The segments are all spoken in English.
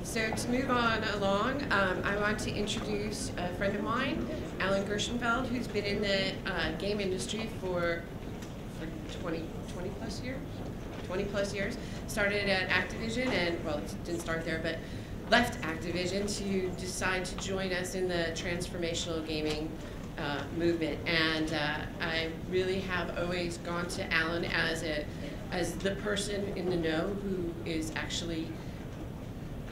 So to move on along, I want to introduce a friend of mine, Alan Gershenfeld, who's been in the game industry for 20 plus years. 20 plus years. Started at Activision and, well, it didn't start there, but left Activision to decide to join us in the transformational gaming movement. And I really have always gone to Alan as the person in the know who is actually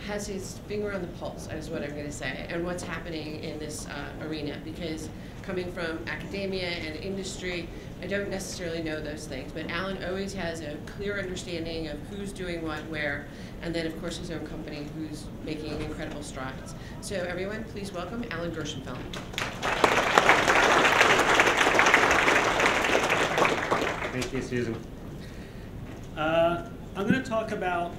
has his finger on the pulse, is what I'm going to say, and what's happening in this arena. Because coming from academia and industry, I don't necessarily know those things, but Alan always has a clear understanding of who's doing what, where, and then of course his own company who's making incredible strides. So everyone, please welcome Alan Gershenfeld. Thank you, Susan. I'm going to talk about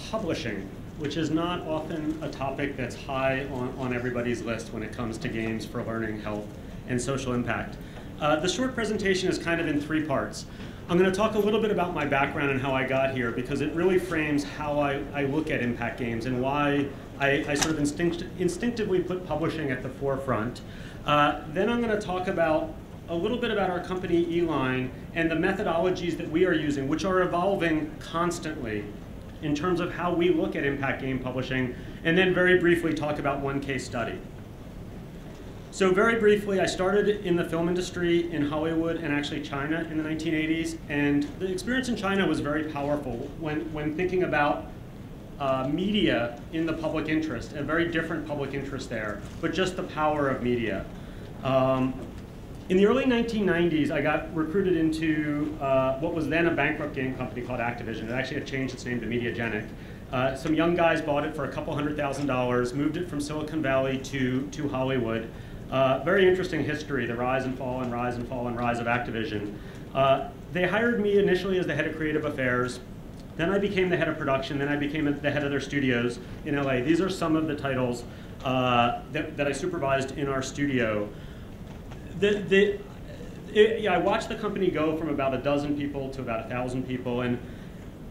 publishing, which is not often a topic that's high on everybody's list when it comes to games for learning, health, and social impact. The short presentation is kind of in three parts. I'm going to talk a little bit about my background and how I got here, because it really frames how I look at impact games and why I sort of instinctively put publishing at the forefront. Then I'm going to talk about a little bit about our company, Eline, and the methodologies that we are using, which are evolving constantly in terms of how we look at impact game publishing, and then very briefly talk about one case study. So very briefly, I started in the film industry in Hollywood and actually China in the 1980s, and the experience in China was very powerful when thinking about media in the public interest, a very different public interest there, but just the power of media. In the early 1990s, I got recruited into what was then a bankrupt game company called Activision. It actually had changed its name to Mediagenic. Some young guys bought it for a couple $100,000, moved it from Silicon Valley to Hollywood. Very interesting history, the rise and fall and rise and fall and rise of Activision. They hired me initially as the head of creative affairs. Then I became the head of production. Then I became the head of their studios in LA. These are some of the titles that I supervised in our studio. I watched the company go from about a dozen people to about 1,000 people, and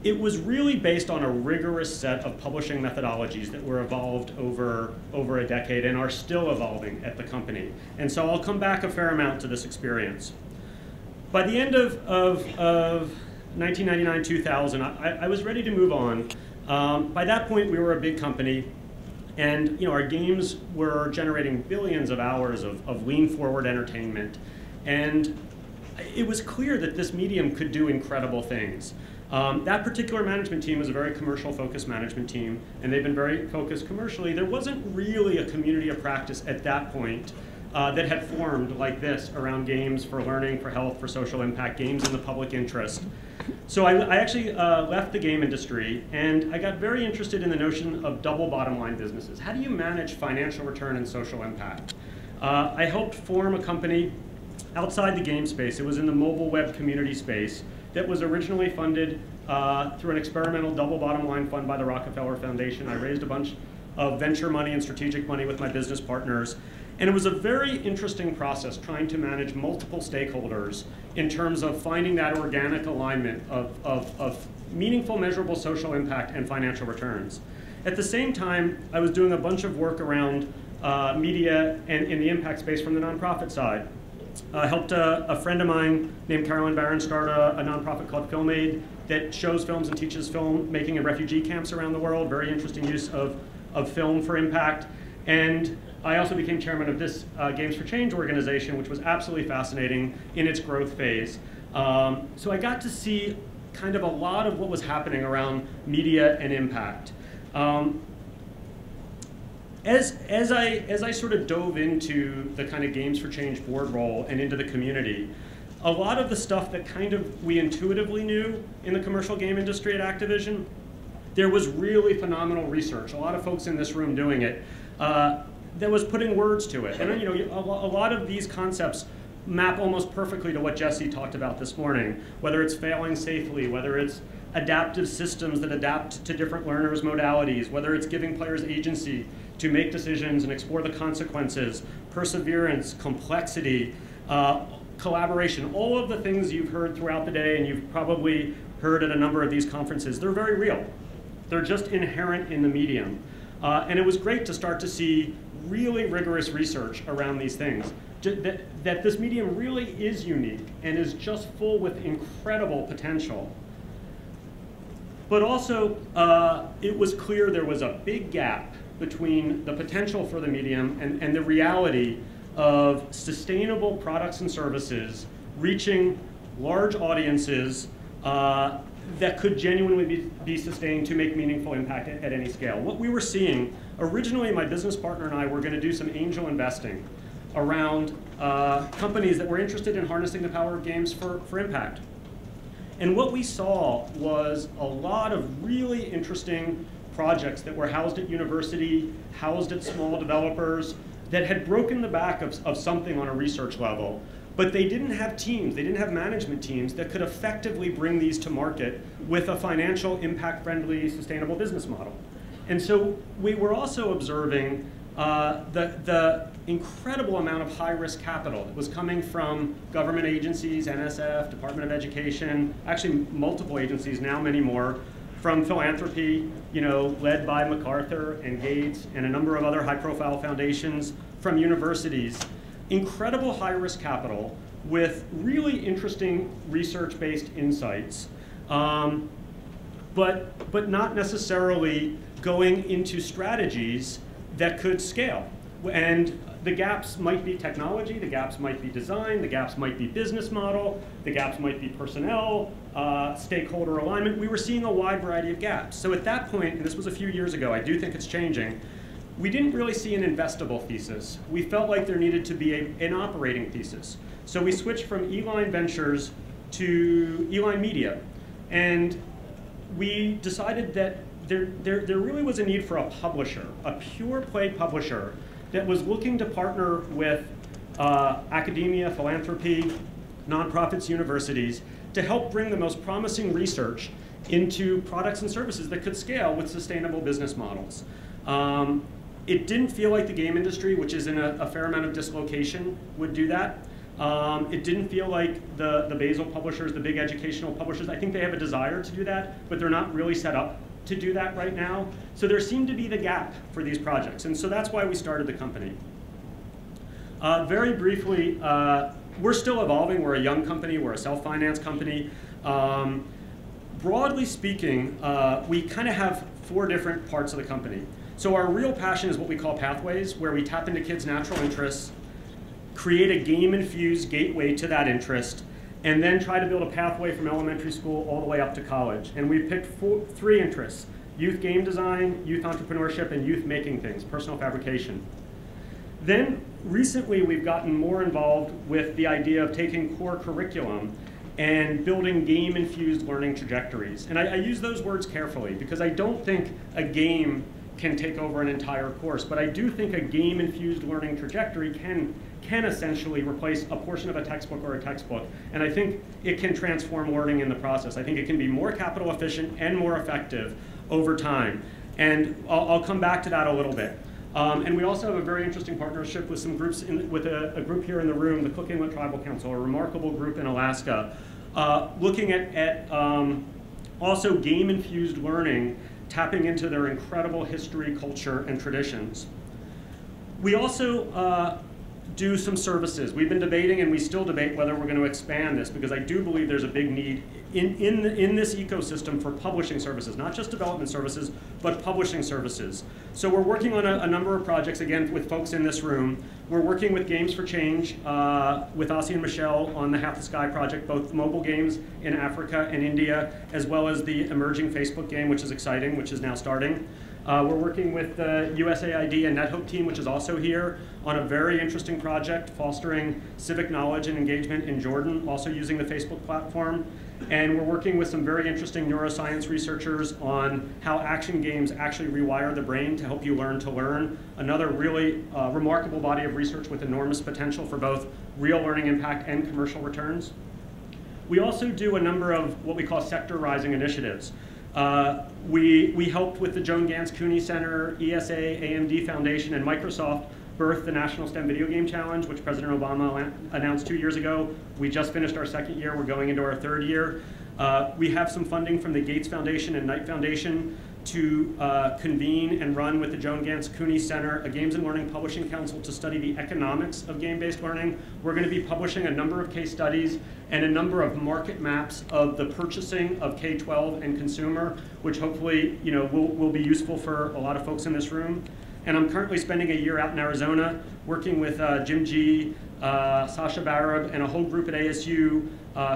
it was really based on a rigorous set of publishing methodologies that were evolved over a decade and are still evolving at the company. And so I'll come back a fair amount to this experience. By the end of 1999, 2000, I was ready to move on. By that point, we were a big company. And our games were generating billions of hours of lean-forward entertainment. And it was clear that this medium could do incredible things. That particular management team was a very commercial-focused management team, and they've been very focused commercially. There wasn't really a community of practice at that point that had formed like this around games for learning, for health, for social impact, games in the public interest. So I actually left the game industry, and I got very interested in the notion of double bottom line businesses. How do you manage financial return and social impact? I helped form a company outside the game space. It was in the mobile web community space that was originally funded through an experimental double bottom line fund by the Rockefeller Foundation. I raised a bunch of venture money and strategic money with my business partners. And it was a very interesting process trying to manage multiple stakeholders in terms of finding that organic alignment of meaningful, measurable social impact and financial returns. At the same time, I was doing a bunch of work around media and in the impact space from the nonprofit side. I helped a friend of mine named Carolyn Barron start a nonprofit called Film Aid that shows films and teaches filmmaking in refugee camps around the world. Very interesting use of film for impact. And I also became chairman of this Games for Change organization, which was absolutely fascinating in its growth phase. So I got to see kind of a lot of what was happening around media and impact. As I sort of dove into the kind of Games for Change board role and into the community, a lot of the stuff that kind of we intuitively knew in the commercial game industry at Activision, there was really phenomenal research, a lot of folks in this room doing it, that was putting words to it. And a lot of these concepts map almost perfectly to what Jesse talked about this morning, whether it's failing safely, whether it's adaptive systems that adapt to different learners' modalities, whether it's giving players agency to make decisions and explore the consequences, perseverance, complexity, collaboration, all of the things you've heard throughout the day and you've probably heard at a number of these conferences, they're very real. They're just inherent in the medium. And it was great to start to see really rigorous research around these things. That this medium really is unique and is just full with incredible potential. But also, it was clear there was a big gap between the potential for the medium and the reality of sustainable products and services reaching large audiences that could genuinely be sustained to make meaningful impact at any scale. What we were seeing, originally my business partner and I were going to do some angel investing around companies that were interested in harnessing the power of games for impact. And what we saw was a lot of really interesting projects that were housed at university, housed at small developers, that had broken the back of something on a research level, but they didn't have teams, they didn't have management teams that could effectively bring these to market with a financial, impact-friendly, sustainable business model. And so we were also observing the incredible amount of high-risk capital that was coming from government agencies, NSF, Department of Education, actually multiple agencies, now many more, from philanthropy, led by MacArthur and Gates and a number of other high-profile foundations, from universities. Incredible high-risk capital with really interesting research-based insights, but not necessarily going into strategies that could scale. And the gaps might be technology, the gaps might be design, the gaps might be business model, the gaps might be personnel, stakeholder alignment. We were seeing a wide variety of gaps. So at that point, and this was a few years ago, I do think it's changing, we didn't really see an investable thesis. We felt like there needed to be an operating thesis. So we switched from Eline Ventures to Eline Media. And we decided that there really was a need for a publisher, a pure play publisher that was looking to partner with academia, philanthropy, nonprofits, universities, to help bring the most promising research into products and services that could scale with sustainable business models. It didn't feel like the game industry, which is in a fair amount of dislocation, would do that. It didn't feel like the basal publishers, the big educational publishers, I think they have a desire to do that, but they're not really set up to do that right now. So there seemed to be the gap for these projects, and so that's why we started the company. Very briefly, we're still evolving. We're a young company. We're a self-finance company. Broadly speaking, we kind of have 4 different parts of the company. So our real passion is what we call pathways, where we tap into kids' natural interests, create a game-infused gateway to that interest, and then try to build a pathway from elementary school all the way up to college. And we've picked 3 interests: youth game design, youth entrepreneurship, and youth making things, personal fabrication. Then recently we've gotten more involved with the idea of taking core curriculum and building game-infused learning trajectories. And I use those words carefully because I don't think a game can take over an entire course, but I do think a game-infused learning trajectory can essentially replace a portion of a textbook or a textbook, and I think it can transform learning in the process. I think it can be more capital efficient and more effective over time, and I'll come back to that a little bit. And we also have a very interesting partnership with some groups, with a group here in the room, the Cook Inlet Tribal Council, a remarkable group in Alaska, looking at also game-infused learning, tapping into their incredible history, culture, and traditions. We also do some services. We've been debating, and we still debate whether we're going to expand this, because I do believe there's a big need in this ecosystem for publishing services, not just development services, but publishing services. So we're working on a number of projects, again, with folks in this room. We're working with Games for Change, with Ossie and Michelle on the Half the Sky project, both mobile games in Africa and India, as well as the emerging Facebook game, which is exciting, which is now starting. We're working with the USAID and NetHope team, which is also here, on a very interesting project fostering civic knowledge and engagement in Jordan, also using the Facebook platform. And we're working with some very interesting neuroscience researchers on how action games actually rewire the brain to help you learn to learn. Another really remarkable body of research with enormous potential for both real learning impact and commercial returns. We also do a number of what we call sector rising initiatives. We helped with the Joan Gans Cooney Center, ESA, AMD Foundation, and Microsoft birth the National STEM Video Game Challenge, which President Obama announced 2 years ago. We just finished our 2nd year. We're going into our 3rd year. We have some funding from the Gates Foundation and Knight Foundation to convene and run with the Joan Gantz Cooney Center a Games and Learning Publishing Council to study the economics of game-based learning. We're going to be publishing a number of case studies and a number of market maps of the purchasing of K-12 and consumer, which hopefully will be useful for a lot of folks in this room. And I'm currently spending a year out in Arizona working with Jim G, Sasha Barab, and a whole group at ASU,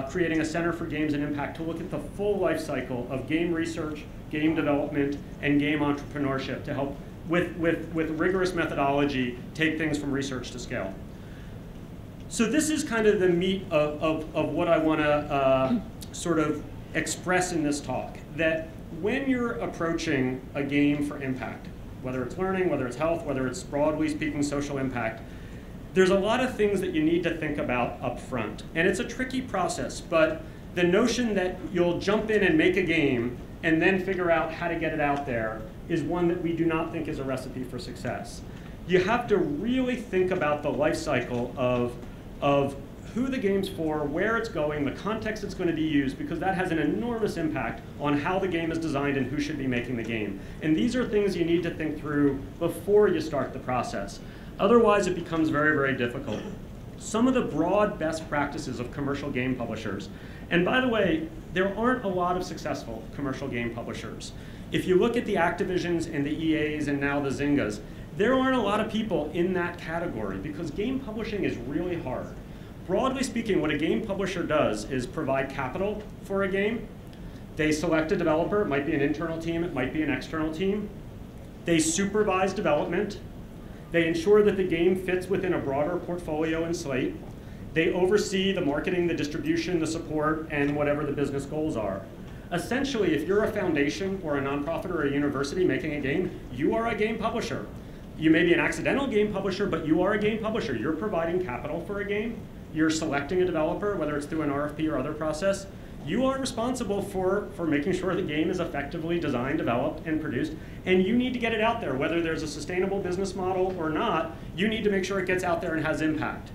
creating a Center for Games and Impact to look at the full life cycle of game research, game development, and game entrepreneurship to help with rigorous methodology take things from research to scale. So this is kind of the meat of what I want to sort of express in this talk, that when you're approaching a game for impact, whether it's learning, whether it's health, whether it's broadly speaking social impact, there's a lot of things that you need to think about up front. And it's a tricky process, but the notion that you'll jump in and make a game and then figure out how to get it out there is one that we do not think is a recipe for success. You have to really think about the life cycle of who the game's for, where it's going, the context it's going to be used, because that has an enormous impact on how the game is designed and who should be making the game. And these are things you need to think through before you start the process. Otherwise, it becomes very, very difficult. Some of the broad best practices of commercial game publishers, and by the way, there aren't a lot of successful commercial game publishers. If you look at the Activisions and the EAs and now the Zyngas, there aren't a lot of people in that category because game publishing is really hard. Broadly speaking, what a game publisher does is provide capital for a game. They select a developer. It might be an internal team. It might be an external team. They supervise development. They ensure that the game fits within a broader portfolio and slate. They oversee the marketing, the distribution, the support, and whatever the business goals are. Essentially, if you're a foundation or a nonprofit or a university making a game, you are a game publisher. You may be an accidental game publisher, but you are a game publisher. You're providing capital for a game. You're selecting a developer, whether it's through an RFP or other process. You are responsible for making sure the game is effectively designed, developed, and produced. And you need to get it out there. Whether there's a sustainable business model or not, you need to make sure it gets out there and has impact.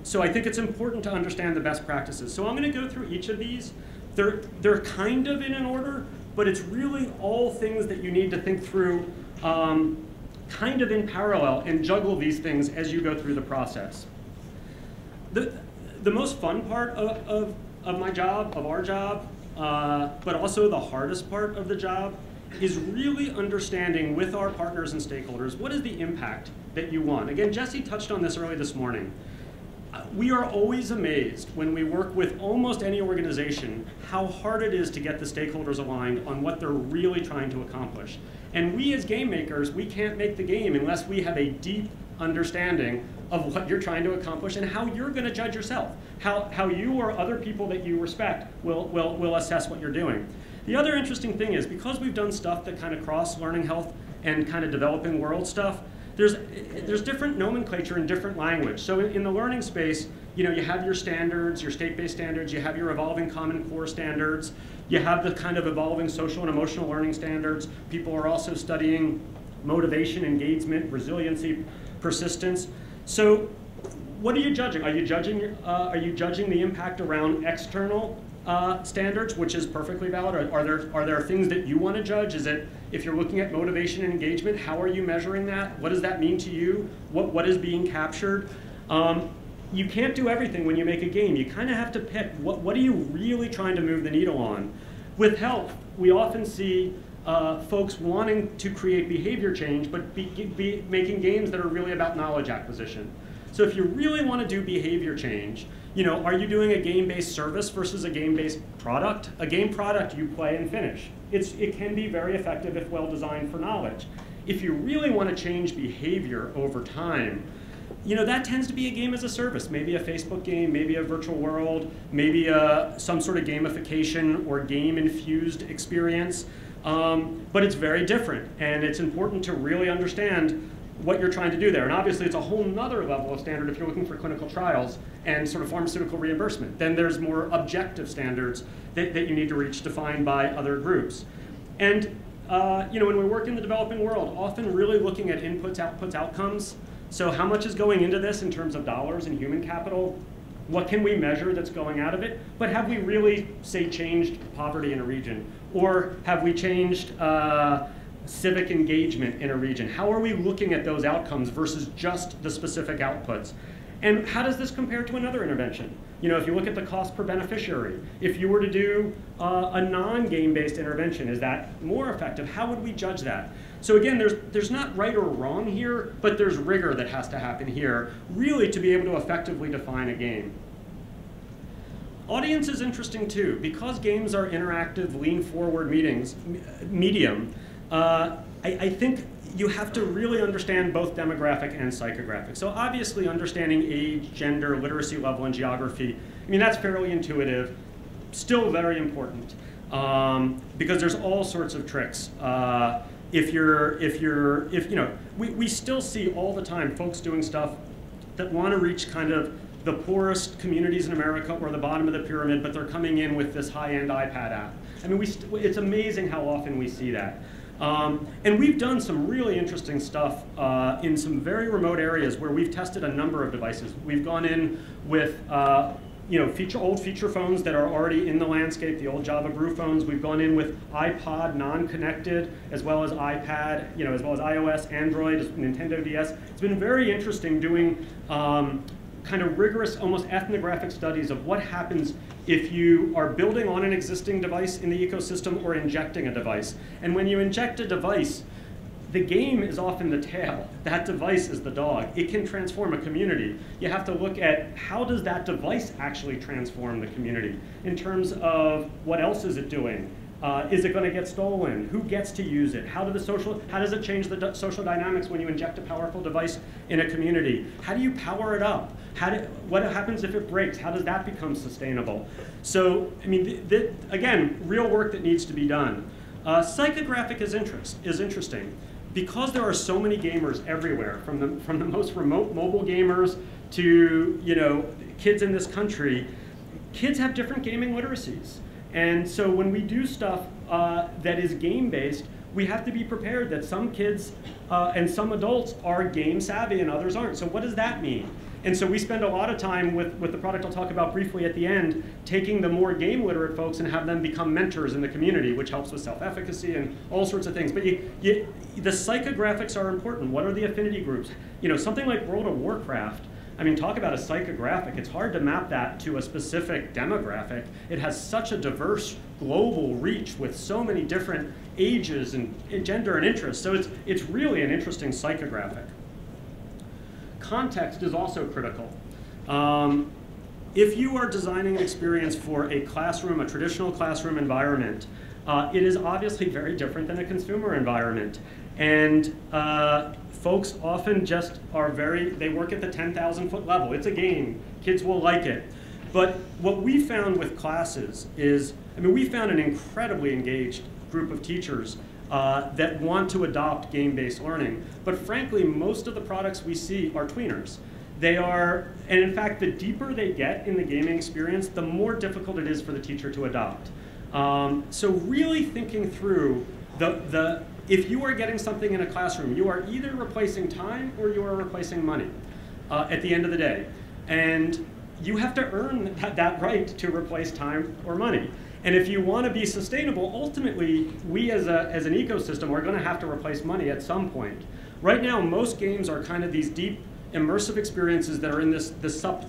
So I think it's important to understand the best practices. So I'm going to go through each of these. They're kind of in an order, but it's really all things that you need to think through kind of in parallel and juggle these things as you go through the process. The most fun part of my job, of our job, but also the hardest part of the job, is really understanding with our partners and stakeholders what is the impact that you want. Again, Jesse touched on this early this morning. We are always amazed when we work with almost any organization how hard it is to get the stakeholders aligned on what they're really trying to accomplish. And we as game makers, we can't make the game unless we have a deep understanding of what you're trying to accomplish and how you're going to judge yourself, how you or other people that you respect will assess what you're doing. The other interesting thing is, because we've done stuff that kind of cross learning, health, and kind of developing world stuff, there's different nomenclature and different language. So in the learning space, you have your standards, your state-based standards, you have your evolving Common Core standards, you have the kind of evolving social and emotional learning standards. People are also studying motivation, engagement, resiliency, persistence. So what are you judging? Are you judging the impact around external standards, which is perfectly valid? Are there things that you want to judge? Is it, if you're looking at motivation and engagement, how are you measuring that? What does that mean to you? What is being captured? You can't do everything when you make a game. You kind of have to pick what are you really trying to move the needle on. With health, we often see folks wanting to create behavior change, but be making games that are really about knowledge acquisition. So if you really want to do behavior change, are you doing a game-based service versus a game-based product? A game product you play and finish. It can be very effective if well designed for knowledge. If you really want to change behavior over time, that tends to be a game as a service. Maybe a Facebook game, maybe a virtual world, maybe some sort of gamification or game-infused experience. But it's very different, and it's important to really understand what you're trying to do there. And obviously, it's a whole nother level of standard if you're looking for clinical trials and sort of pharmaceutical reimbursement. Then there's more objective standards that you need to reach, defined by other groups. And when we work in the developing world, often really looking at inputs, outputs, outcomes. So how much is going into this in terms of dollars and human capital? What can we measure that's going out of it? But have we really, say, changed poverty in a region? Or have we changed civic engagement in a region? How are we looking at those outcomes versus just the specific outputs? And how does this compare to another intervention? You know, if you look at the cost per beneficiary, if you were to do a non-game-based intervention, is that more effective? How would we judge that? So again, there's not right or wrong here, but there's rigor that has to happen here, really to be able to effectively define a game. Audience is interesting too. Because games are interactive, lean-forward medium, I think you have to really understand both demographic and psychographic. So obviously understanding age, gender, literacy level, and geography, I mean, that's fairly intuitive, still very important, because there's all sorts of tricks. We still see all the time folks doing stuff that want to reach kind of the poorest communities in America or the bottom of the pyramid, but they're coming in with this high-end iPad app. I mean, it's amazing how often we see that. And we've done some really interesting stuff in some very remote areas where we've tested a number of devices. We've gone in with old feature phones that are already in the landscape, the old Java Brew phones. We've gone in with iPod non-connected, as well as iPad, as well as iOS, Android, Nintendo DS. It's been very interesting doing kind of rigorous, almost ethnographic studies of what happens if you are building on an existing device in the ecosystem or injecting a device. And when you inject a device, the game is often the tail. That device is the dog. It can transform a community. You have to look at how does that device actually transform the community in terms of what else is it doing? Is it going to get stolen? Who gets to use it? How does it change the social dynamics when you inject a powerful device in a community? How do you power it up? What happens if it breaks? How does that become sustainable? So, I mean, again, real work that needs to be done. Psychographic is interesting. Because there are so many gamers everywhere, from the most remote mobile gamers to kids in this country, kids have different gaming literacies. And so when we do stuff that is game-based, we have to be prepared that some kids and some adults are game savvy and others aren't. So what does that mean? And so we spend a lot of time with the product I'll talk about briefly at the end, taking the more game literate folks and have them become mentors in the community, which helps with self-efficacy and all sorts of things. But the psychographics are important. What are the affinity groups? Something like World of Warcraft, I mean, talk about a psychographic. It's hard to map that to a specific demographic. It has such a diverse global reach with so many different ages and gender and interests. So it's really an interesting psychographic. Context is also critical. If you are designing an experience for a classroom, a traditional classroom environment, it is obviously very different than a consumer environment. And folks often just they work at the 10,000-foot level. It's a game. Kids will like it. But what we found with classes is, we found an incredibly engaged group of teachers that want to adopt game-based learning. But frankly, most of the products we see are tweeners. And in fact, the deeper they get in the gaming experience, the more difficult it is for the teacher to adopt. So really thinking through if you are getting something in a classroom, you are either replacing time or you are replacing money at the end of the day. And you have to earn that right to replace time or money. And if you want to be sustainable, ultimately, we as an ecosystem are going to have to replace money at some point. Right now, most games are kind of these deep, immersive experiences that are in this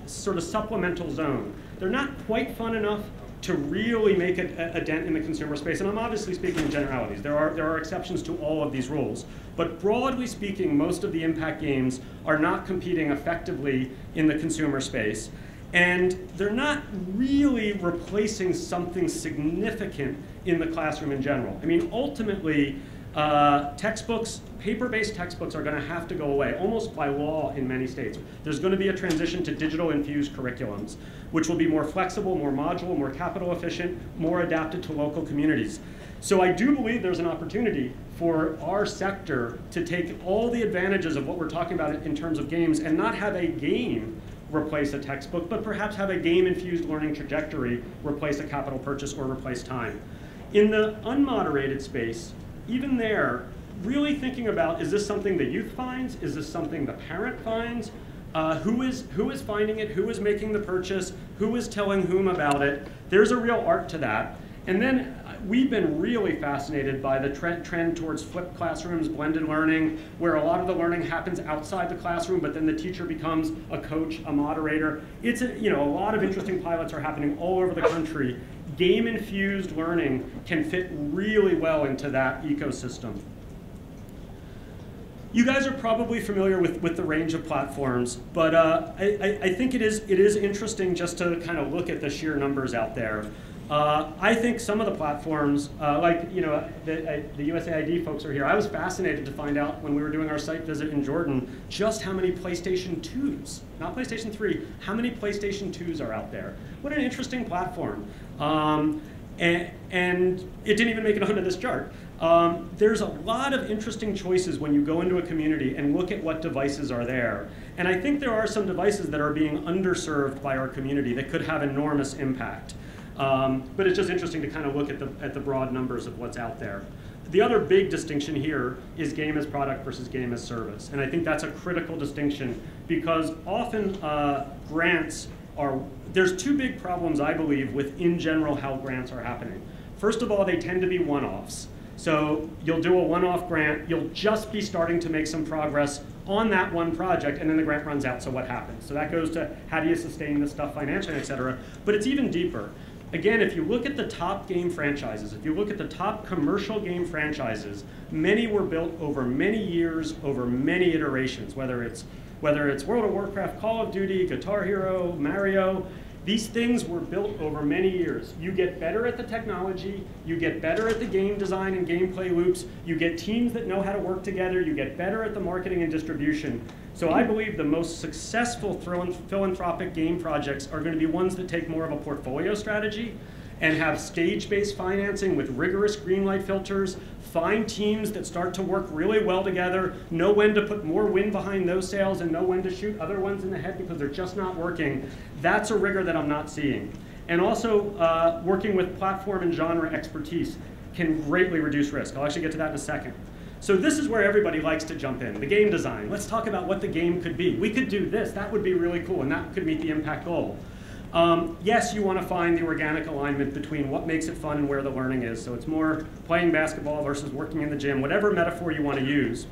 sort of supplemental zone. They're not quite fun enough to really make a dent in the consumer space. And I'm obviously speaking in generalities. There are exceptions to all of these rules. But broadly speaking, most of the impact games are not competing effectively in the consumer space. And they're not really replacing something significant in the classroom in general. I mean, ultimately, textbooks, paper-based textbooks are going to have to go away, almost by law in many states. There's going to be a transition to digital-infused curriculums, which will be more flexible, more modular, more capital efficient, more adapted to local communities. So I do believe there's an opportunity for our sector to take all the advantages of what we're talking about in terms of games and not have a game replace a textbook, but perhaps have a game-infused learning trajectory replace a capital purchase or replace time. In the unmoderated space, even there, really thinking about, is this something the youth finds? Is this something the parent finds? Who is finding it? Who is making the purchase? Who is telling whom about it? There's a real art to that. And then we've been really fascinated by the trend towards flipped classrooms, blended learning, where a lot of the learning happens outside the classroom, but then the teacher becomes a coach, a moderator. It's a lot of interesting pilots are happening all over the country. Game-infused learning can fit really well into that ecosystem. You guys are probably familiar with the range of platforms, but I think it is interesting just to kind of look at the sheer numbers out there. I think some of the platforms, like the USAID folks are here. I was fascinated to find out when we were doing our site visit in Jordan just how many PlayStation 2s, not PlayStation 3, how many PlayStation 2s are out there. What an interesting platform. And it didn't even make it onto this chart. There's a lot of interesting choices when you go into a community and look at what devices are there. And I think there are some devices that are being underserved by our community that could have enormous impact. But it's just interesting to kind of look at the broad numbers of what's out there. The other big distinction here is game as product versus game as service. And I think that's a critical distinction because often grants there's two big problems, I believe, with in general how grants are happening. First of all, they tend to be one-offs. So you'll do a one-off grant, you'll just be starting to make some progress on that one project, and then the grant runs out, so what happens? So that goes to how do you sustain this stuff financially, et cetera. But it's even deeper. Again, if you look at the top game franchises, if you look at the top commercial game franchises, many were built over many years, over many iterations, whether it's World of Warcraft, Call of Duty, Guitar Hero, Mario. These things were built over many years. You get better at the technology, you get better at the game design and gameplay loops, you get teams that know how to work together, you get better at the marketing and distribution. So I believe the most successful philanthropic game projects are going to be ones that take more of a portfolio strategy and have stage-based financing with rigorous greenlight filters, find teams that start to work really well together, know when to put more wind behind those sails and know when to shoot other ones in the head because they're just not working. That's a rigor that I'm not seeing. And also working with platform and genre expertise can greatly reduce risk. I'll actually get to that in a second. So this is where everybody likes to jump in, the game design. Let's talk about what the game could be. We could do this, that would be really cool, and that could meet the impact goal. Yes, you want to find the organic alignment between what makes it fun and where the learning is. So it's more playing basketball versus working in the gym, whatever metaphor you want to use.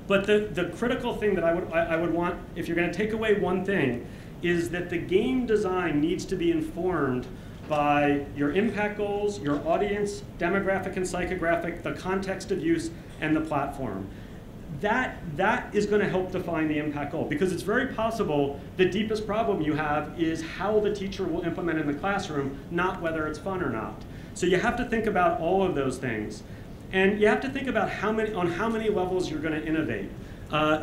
But the critical thing that I would want, if you're going to take away one thing, is that the game design needs to be informed by your impact goals, your audience, demographic and psychographic, the context of use, and the platform. That is going to help define the impact goal, because it's very possible the deepest problem you have is how the teacher will implement in the classroom, not whether it's fun or not. So you have to think about all of those things. And you have to think about on how many levels you're going to innovate.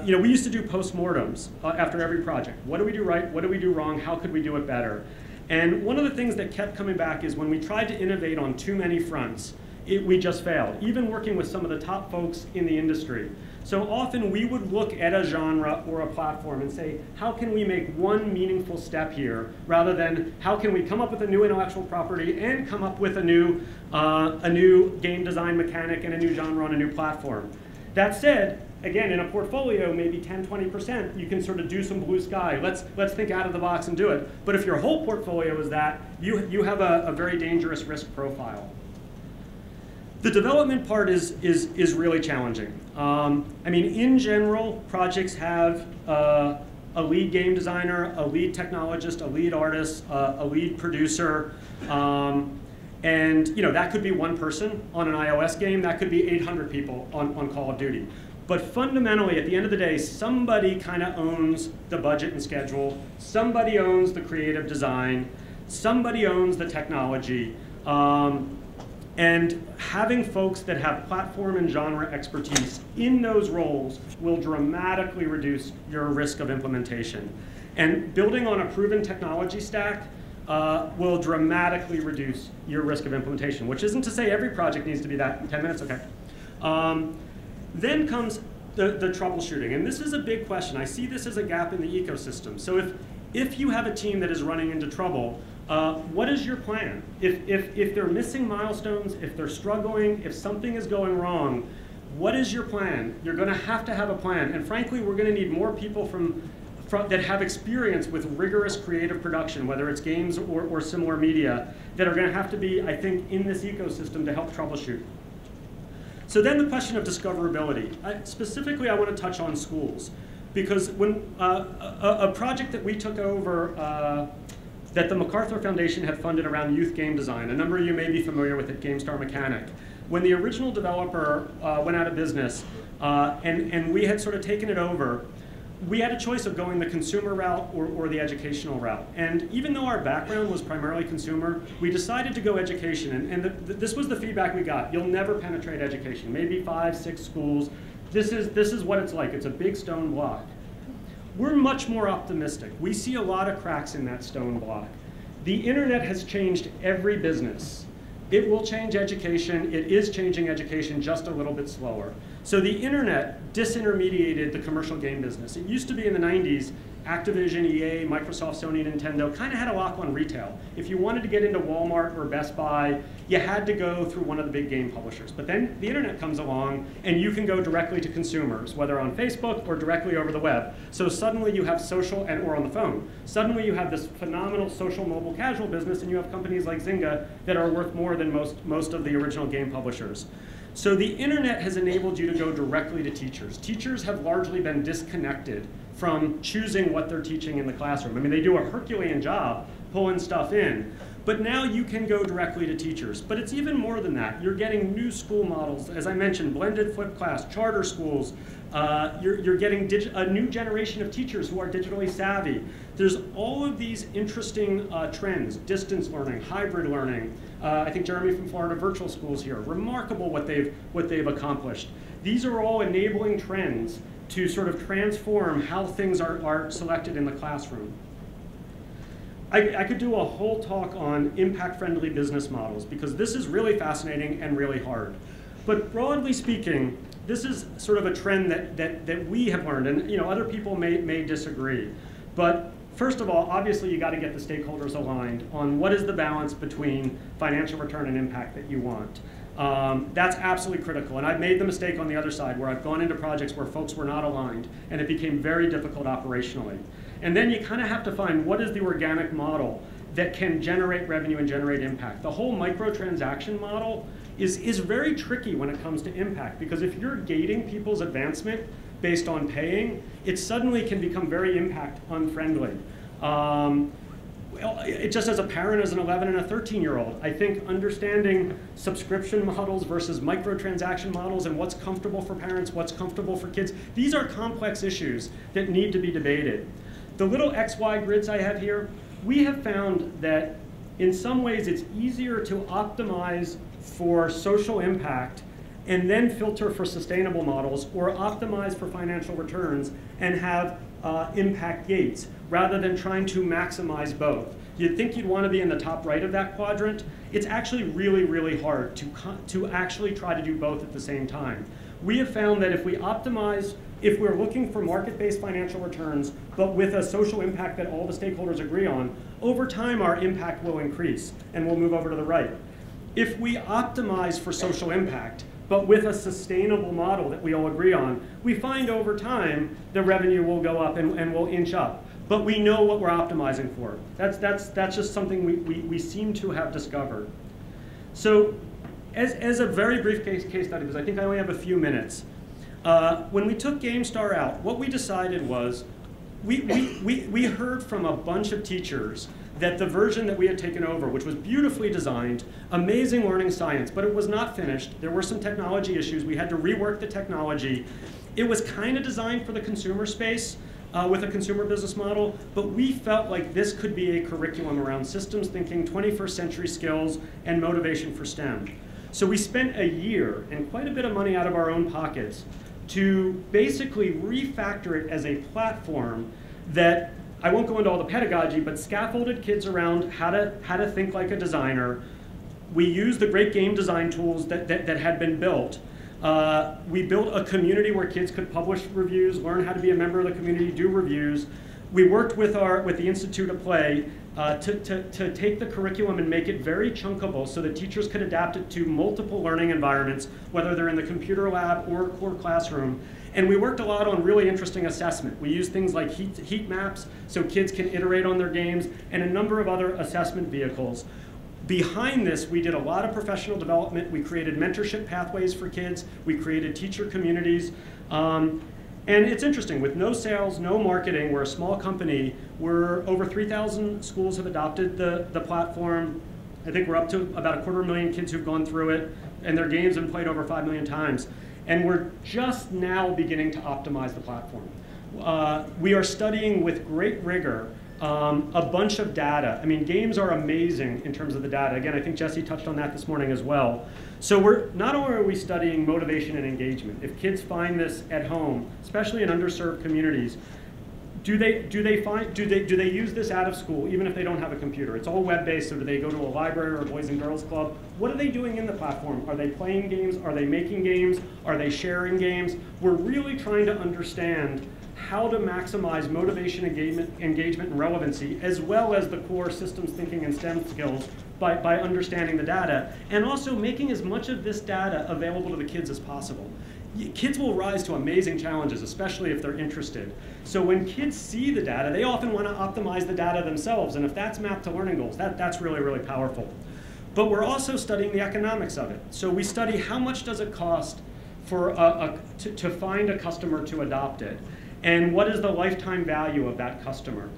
We used to do postmortems after every project. What do we do right? What do we do wrong? How could we do it better? And one of the things that kept coming back is when we tried to innovate on too many fronts, we just failed, even working with some of the top folks in the industry. So often we would look at a genre or a platform and say, how can we make one meaningful step here, rather than how can we come up with a new intellectual property and come up with a new game design mechanic and a new genre on a new platform. That said, again, in a portfolio, maybe 10, 20%, you can sort of do some blue sky. Let's think out of the box and do it. But if your whole portfolio is that, you have a very dangerous risk profile. The development part is really challenging. In general, projects have a lead game designer, a lead technologist, a lead artist, a lead producer, and that could be one person on an iOS game, that could be 800 people on Call of Duty. But fundamentally, at the end of the day, somebody kind of owns the budget and schedule, somebody owns the creative design, somebody owns the technology. And having folks that have platform and genre expertise in those roles will dramatically reduce your risk of implementation. And building on a proven technology stack will dramatically reduce your risk of implementation, which isn't to say every project needs to be that in 10 minutes, okay. Then comes the troubleshooting, and this is a big question. I see this as a gap in the ecosystem. So if you have a team that is running into trouble, what is your plan? If they're missing milestones, if they're struggling, if something is going wrong, what is your plan? You're going to have a plan. And frankly, we're going to need more people from that have experience with rigorous creative production, whether it's games or similar media, that are going to have to be, I think, in this ecosystem to help troubleshoot. So then the question of discoverability. Specifically, I want to touch on schools, because when a project that we took over that the MacArthur Foundation had funded around youth game design, a number of you may be familiar with it, GameStar Mechanic. When the original developer went out of business and we had sort of taken it over, we had a choice of going the consumer route or the educational route. And even though our background was primarily consumer, we decided to go education. And this was the feedback we got. You'll never penetrate education. Maybe 5, 6 schools. This is what it's like. It's a big stone block. We're much more optimistic. We see a lot of cracks in that stone block. The internet has changed every business. It will change education. It is changing education just a little bit slower. So the internet disintermediated the commercial game business. It used to be in the 90s, Activision, EA, Microsoft, Sony, Nintendo kind of had a lock on retail. If you wanted to get into Walmart or Best Buy, you had to go through one of the big game publishers. But then the internet comes along and you can go directly to consumers, whether on Facebook or directly over the web. So suddenly you have social or on the phone. Suddenly you have this phenomenal social mobile casual business, and you have companies like Zynga that are worth more than most of the original game publishers. So the internet has enabled you to go directly to teachers. Teachers have largely been disconnected from choosing what they're teaching in the classroom. I mean, they do a Herculean job pulling stuff in, but now you can go directly to teachers. But it's even more than that. You're getting new school models, as I mentioned, blended flipped class, charter schools. You're getting a new generation of teachers who are digitally savvy. There's all of these interesting trends, distance learning, hybrid learning. I think Jeremy from Florida Virtual Schools here, remarkable what they've accomplished. These are all enabling trends to sort of transform how things are selected in the classroom. I could do a whole talk on impact-friendly business models, because this is really fascinating and really hard. But broadly speaking, this is sort of a trend that we have learned, and other people may disagree. But first of all, obviously you got to get the stakeholders aligned on what is the balance between financial return and impact that you want. That's absolutely critical. And I've made the mistake on the other side where I've gone into projects where folks were not aligned, and it became very difficult operationally. And then you kind of have to find what is the organic model that can generate revenue and generate impact. The whole microtransaction model is very tricky when it comes to impact, because if you're gating people's advancement based on paying, it suddenly can become very impact unfriendly. Just as a parent, as an 11 and a 13-year-old, I think understanding subscription models versus microtransaction models and what's comfortable for parents, what's comfortable for kids, these are complex issues that need to be debated. The little XY grids I have here, we have found that in some ways it's easier to optimize for social impact and then filter for sustainable models, or optimize for financial returns and have impact gates, rather than trying to maximize both. You'd think you'd want to be in the top right of that quadrant. It's actually really, really hard to actually try to do both at the same time. We have found that if we optimize, if we're looking for market-based financial returns, but with a social impact that all the stakeholders agree on, over time our impact will increase, and we'll move over to the right. If we optimize for social impact, but with a sustainable model that we all agree on, we find over time the revenue will go up and will inch up. But we know what we're optimizing for. That's just something we seem to have discovered. So as a very brief case study, because I think I only have a few minutes, when we took GameStar out, what we decided was we heard from a bunch of teachers that the version that we had taken over, which was beautifully designed, amazing learning science, but it was not finished. There were some technology issues. We had to rework the technology. It was kind of designed for the consumer space with a consumer business model, but we felt like this could be a curriculum around systems thinking, 21st century skills, and motivation for STEM. So we spent a year and quite a bit of money out of our own pockets to basically refactor it as a platform that, I won't go into all the pedagogy, but scaffolded kids around how to think like a designer. We used the great game design tools that had been built. We built a community where kids could publish reviews, learn how to be a member of the community, do reviews. We worked with the Institute of Play to take the curriculum and make it very chunkable so that teachers could adapt it to multiple learning environments, whether they're in the computer lab or core classroom. And we worked a lot on really interesting assessment. We used things like heat maps so kids can iterate on their games, and a number of other assessment vehicles. Behind this, we did a lot of professional development. We created mentorship pathways for kids. We created teacher communities. And it's interesting, with no sales, no marketing, we're a small company. We're over 3,000 schools have adopted the platform. I think we're up to about 250,000 kids who've gone through it, and their games have been played over 5 million times. And we're just now beginning to optimize the platform. We are studying with great rigor a bunch of data. I mean, games are amazing in terms of the data. Again, I think Jesse touched on that this morning as well. So we're not only are we studying motivation and engagement. If kids find this at home, especially in underserved communities, do they use this out of school, even if they don't have a computer? It's all web-based, so do they go to a library or a Boys and Girls Club? What are they doing in the platform? Are they playing games? Are they making games? Are they sharing games? We're really trying to understand how to maximize motivation, engagement, and relevancy, as well as the core systems thinking and STEM skills by understanding the data, and also making as much of this data available to the kids as possible. Kids will rise to amazing challenges, especially if they're interested. So when kids see the data, they often want to optimize the data themselves, and if that's mapped to learning goals, that's really, really powerful. But we're also studying the economics of it. So we study how much does it cost for to find a customer to adopt it, and what is the lifetime value of that customer.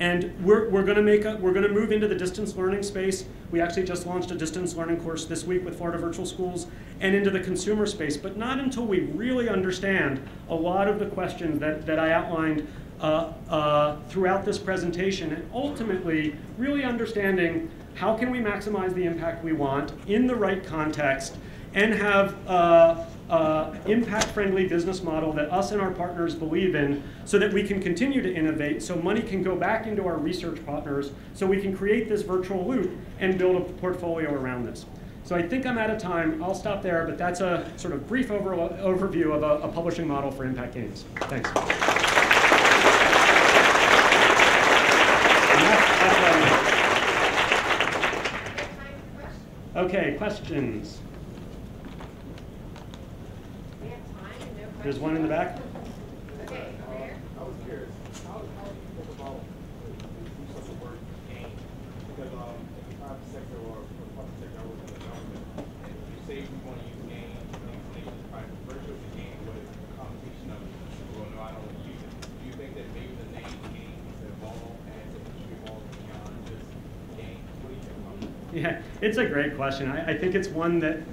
And we're going to move into the distance learning space. We actually just launched a distance learning course this week with Florida Virtual Schools, and into the consumer space, but not until we really understand a lot of the questions that I outlined throughout this presentation, and ultimately really understanding how can we maximize the impact we want in the right context and have impact-friendly business model that us and our partners believe in, so that we can continue to innovate, so money can go back into our research partners, so we can create this virtual loop and build a portfolio around this. So I think I'm out of time. I'll stop there, but that's a sort of brief overview of a publishing model for impact games. Thanks. Okay, questions? There's one in the back. Okay, where? I was curious, how do you think about the use of the word game? Because in the private sector or public sector, I was in the government, and if you say we want to use games, the inclination is probably to refer to the game with the connotation of, well, no, I don't want to use it. Do you think that maybe the name game needs to evolve as the industry evolves beyond just games? What do you think about that? Yeah, it's a great question. I think it's one that,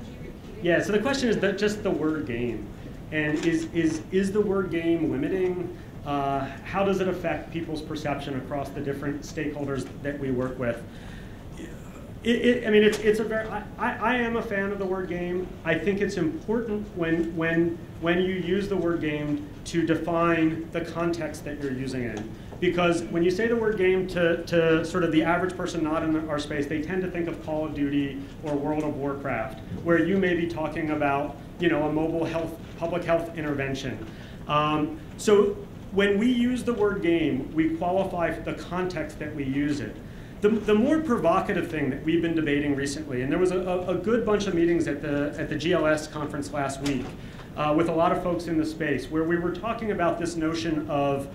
yeah, so the question is just the word game. And is the word game limiting? How does it affect people's perception across the different stakeholders that we work with? I mean, it's a very. I am a fan of the word game. I think it's important when you use the word game to define the context that you're using it in. Because when you say the word game to sort of the average person not in our space, they tend to think of Call of Duty or World of Warcraft, where you may be talking about, you know, a mobile public health intervention. So when we use the word game, we qualify the context that we use it. The more provocative thing that we've been debating recently, and there was a good bunch of meetings at the GLS conference last week with a lot of folks in the space, where we were talking about this notion of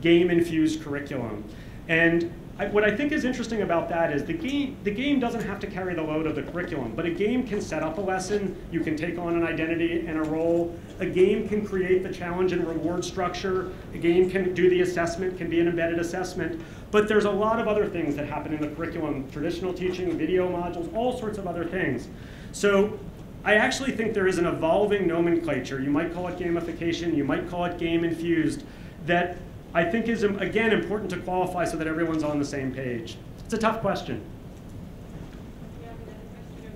game-infused curriculum. And what I think is interesting about that is the game doesn't have to carry the load of the curriculum, but a game can set up a lesson, you can take on an identity and a role, a game can create the challenge and reward structure, a game can do the assessment, can be an embedded assessment, but there's a lot of other things that happen in the curriculum, traditional teaching, video modules, all sorts of other things. So I actually think there is an evolving nomenclature, you might call it gamification, you might call it game-infused, that I think is, again, important to qualify so that everyone's on the same page. It's a tough question. Yeah, can you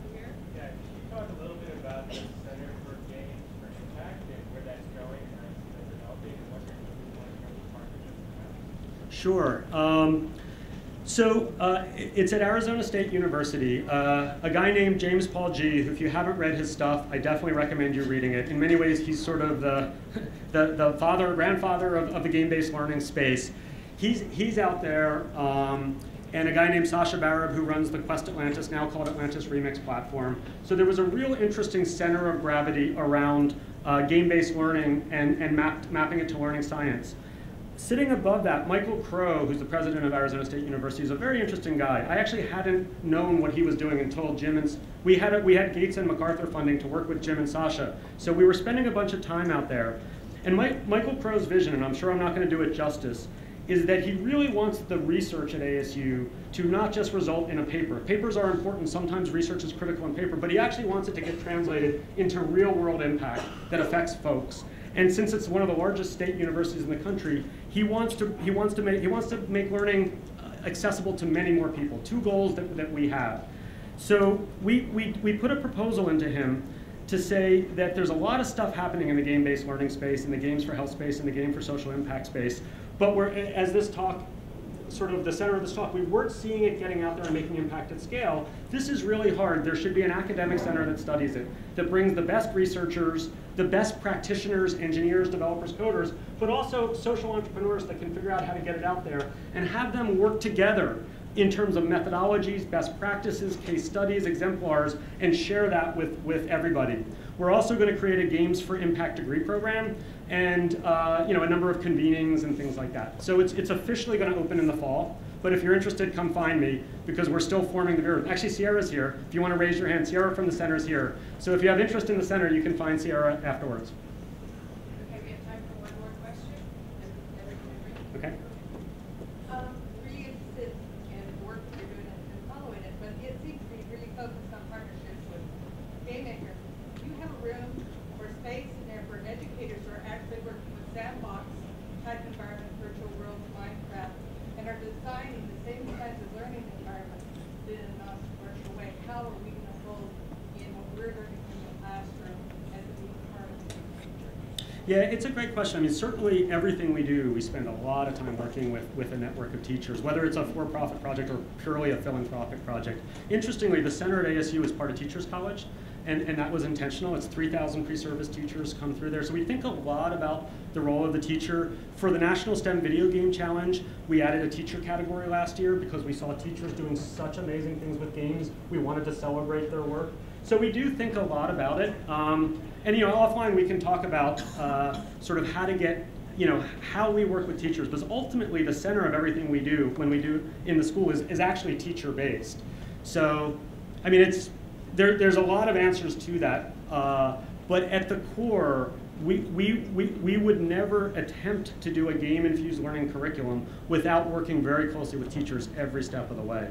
talk a little bit about the Center for Games for Impact and where that's going and how it's developing and what you're doing in terms of partnerships? Sure. So it's at Arizona State University. A guy named James Paul G, who, if you haven't read his stuff, I definitely recommend you reading it. In many ways, he's sort of the grandfather of the game-based learning space. He's out there and a guy named Sasha Barab who runs the Quest Atlantis, now called Atlantis Remix platform. So there was a real interesting center of gravity around game-based learning and mapping it to learning science. Sitting above that, Michael Crow, who's the president of Arizona State University, is a very interesting guy. I actually hadn't known what he was doing until Jim and we had Gates and MacArthur funding to work with Jim and Sasha. So we were spending a bunch of time out there. And Michael Crow's vision, and I'm sure I'm not going to do it justice, is that he really wants the research at ASU to not just result in a paper. Papers are important, sometimes research is critical in paper, but he actually wants it to get translated into real world impact that affects folks. And since it's one of the largest state universities in the country, he wants to make learning accessible to many more people. Two goals that we have. So we put a proposal into him to say that there's a lot of stuff happening in the game-based learning space, in the games for health space, in the game for social impact space. But as this talk, sort of the center of this talk, we weren't seeing it getting out there and making impact at scale. This is really hard. There should be an academic center that studies it, that brings the best researchers, the best practitioners, engineers, developers, coders, but also social entrepreneurs that can figure out how to get it out there and have them work together in terms of methodologies, best practices, case studies, exemplars, and share that with everybody. We're also going to create a Games for Impact degree program and a number of convenings and things like that. So it's officially going to open in the fall. But if you're interested, come find me because we're still forming the bureau. Actually, Sierra's here. If you want to raise your hand, Sierra from the center is here. So if you have interest in the center, you can find Sierra afterwards. Okay, we have time for one more question. Okay. Really interested in the work that you're doing and following it, but it seems to be really focused on partnerships with game makers. Do you have a room or space in there for educators who are actually working with sandbox type environment, virtual world, Minecraft, and are designing the same kinds of learning environments in a non-commercial way? How are we going to hold in what we're learning from the classroom as being part of the future? Yeah, it's a great question. I mean, certainly everything we do, we spend a lot of time working with a network of teachers, whether it's a for-profit project or purely a philanthropic project. Interestingly, the center at ASU is part of Teachers College, and that was intentional. It's 3,000 pre-service teachers come through there. So we think a lot about the role of the teacher. For the National STEM Video Game Challenge, we added a teacher category last year because we saw teachers doing such amazing things with games. We wanted to celebrate their work. So we do think a lot about it. And offline we can talk about sort of how to get, how we work with teachers. Because ultimately the center of everything we do when we do in the school is actually teacher-based. So, I mean, there's a lot of answers to that. But at the core, we would never attempt to do a game-infused learning curriculum without working very closely with teachers every step of the way.